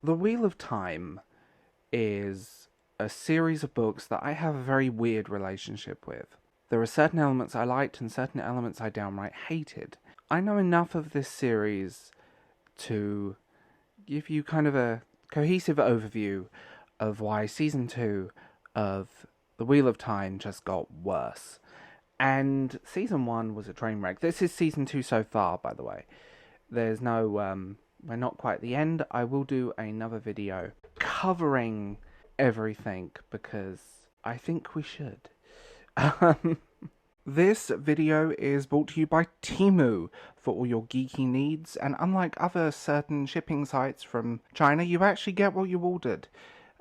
The Wheel of Time is a series of books that I have a very weird relationship with. There are certain elements I liked and certain elements I downright hated. I know enough of this series to give you kind of a cohesive overview of why Season 2 of The Wheel of Time just got worse. And Season 1 was a train wreck. This is Season 2 so far, by the way. There's no, we're not quite at the end. I will do another video covering everything because I think we should. This video is brought to you by Temu for all your geeky needs, and unlike other certain shipping sites from China, you actually get what you ordered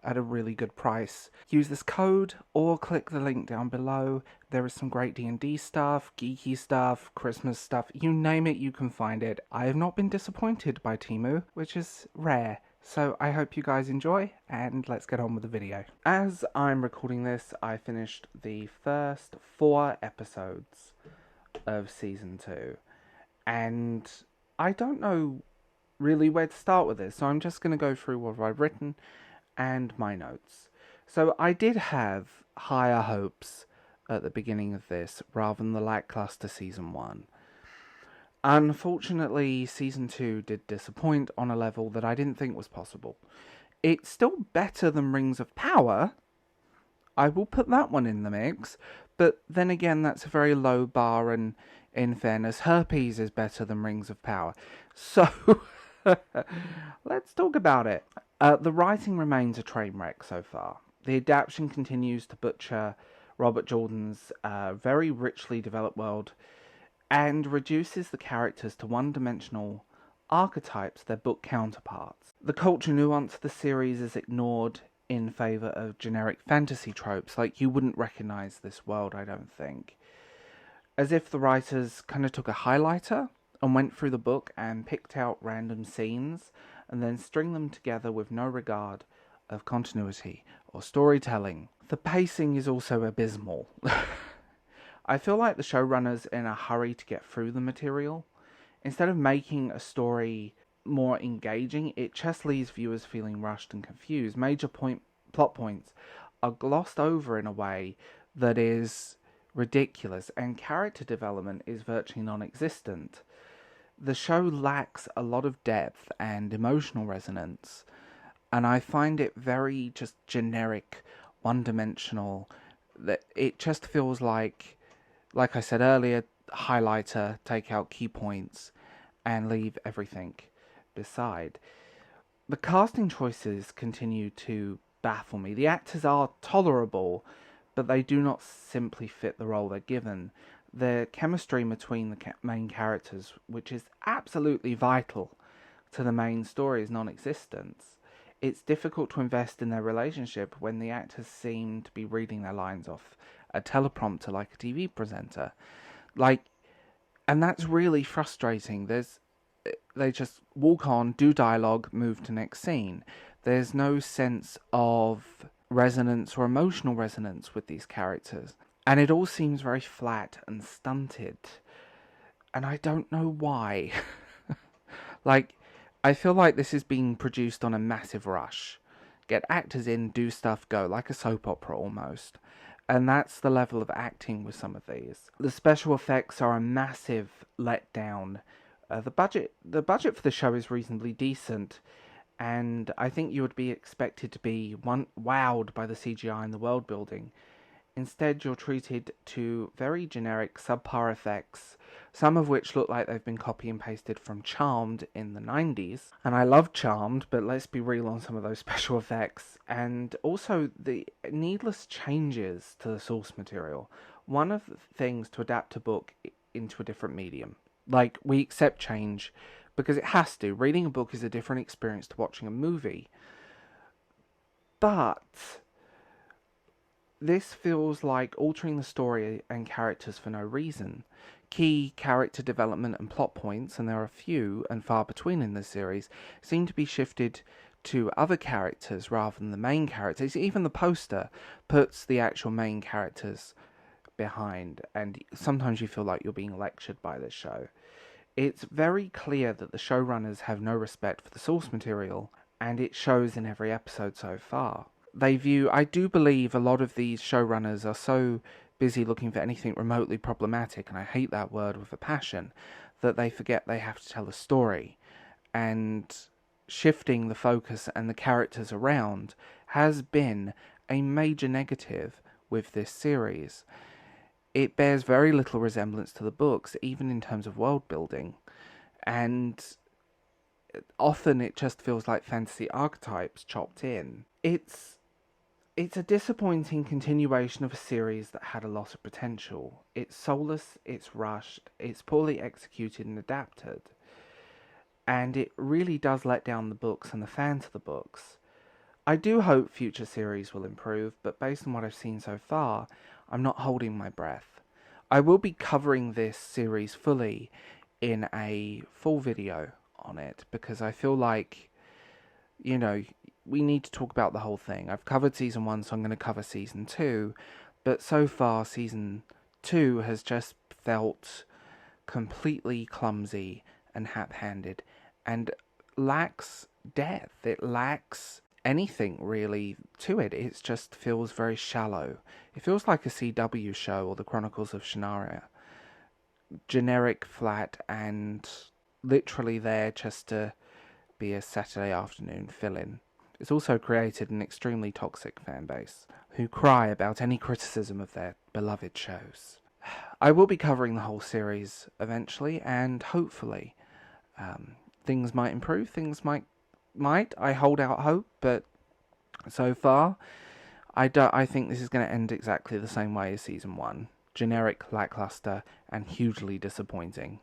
at a really good price. Use this code or click the link down below. There is some great D&D stuff, geeky stuff, Christmas stuff, you name it, you can find it. I have not been disappointed by Temu, which is rare. So I hope you guys enjoy, and let's get on with the video. As I'm recording this, I finished the first 4 episodes of Season 2, and I don't know really where to start with this, so I'm just going to go through what I've written and my notes. So I did have higher hopes at the beginning of this, rather than the lackluster Season 1. Unfortunately, Season 2 did disappoint on a level that I didn't think was possible. It's still better than Rings of Power. I will put that one in the mix. But then again, that's a very low bar, and in fairness, Herpes is better than Rings of Power. So, let's talk about it. The writing remains a train wreck so far. The adaptation continues to butcher Robert Jordan's very richly developed world, and reduces the characters to one-dimensional archetypes, their book counterparts. The culture nuance of the series is ignored in favour of generic fantasy tropes, like you wouldn't recognise this world, I don't think. As if the writers kind of took a highlighter and went through the book and picked out random scenes and then string them together with no regard of continuity or storytelling. The pacing is also abysmal. I feel like the showrunners in a hurry to get through the material. Instead of making a story more engaging, it just leaves viewers feeling rushed and confused. Major plot points are glossed over in a way that is ridiculous, and character development is virtually non-existent. The show lacks a lot of depth and emotional resonance, and I find it very just generic, one-dimensional. That it just feels like I said earlier, highlighter, take out key points, and leave everything beside. The casting choices continue to baffle me. The actors are tolerable, but they do not simply fit the role they're given. The chemistry between the main characters, which is absolutely vital to the main story, is non-existent. It's difficult to invest in their relationship when the actors seem to be reading their lines off a teleprompter like a TV presenter. And that's really frustrating. They just walk on, do dialogue, move to next scene. There's no sense of resonance or emotional resonance with these characters. And it all seems very flat and stunted. And I don't know why. I feel like this is being produced on a massive rush. Get actors in, do stuff, go, like a soap opera almost. And that's the level of acting with some of these. The special effects are a massive letdown. The budget for the show is reasonably decent, and I think you would be expected to be wowed by the CGI and the world building. Instead, you're treated to very generic subpar effects, some of which look like they've been copy and pasted from Charmed in the 90s. And I love Charmed, but let's be real on some of those special effects. And also the needless changes to the source material. One of the things to adapt a book into a different medium. We accept change because it has to. Reading a book is a different experience to watching a movie. But this feels like altering the story and characters for no reason. Key character development and plot points, and there are few and far between in this series, seem to be shifted to other characters rather than the main characters. Even the poster puts the actual main characters behind, and sometimes you feel like you're being lectured by this show. It's very clear that the showrunners have no respect for the source material, and it shows in every episode so far. I do believe a lot of these showrunners are so busy looking for anything remotely problematic, and I hate that word with a passion, that they forget they have to tell a story. And shifting the focus and the characters around has been a major negative with this series. It bears very little resemblance to the books, even in terms of world building, and often it just feels like fantasy archetypes chopped in. It's a disappointing continuation of a series that had a lot of potential. It's soulless, it's rushed, it's poorly executed and adapted, and it really does let down the books and the fans of the books. I do hope future series will improve, but based on what I've seen so far, I'm not holding my breath. I will be covering this series fully in a full video on it, because I feel like, we need to talk about the whole thing. I've covered season 1, so I'm going to cover season 2, but so far season 2 has just felt completely clumsy and hap-handed, and lacks depth. It lacks anything really to it. It just feels very shallow. It feels like a CW show or the Chronicles of Shannara. Generic, flat, and literally there just to be a Saturday afternoon fill-in. It's also created an extremely toxic fan base who cry about any criticism of their beloved shows. I will be covering the whole series eventually, and hopefully things might improve. Things might. I hold out hope, but so far, I think this is going to end exactly the same way as season 1. Generic, lackluster, and hugely disappointing.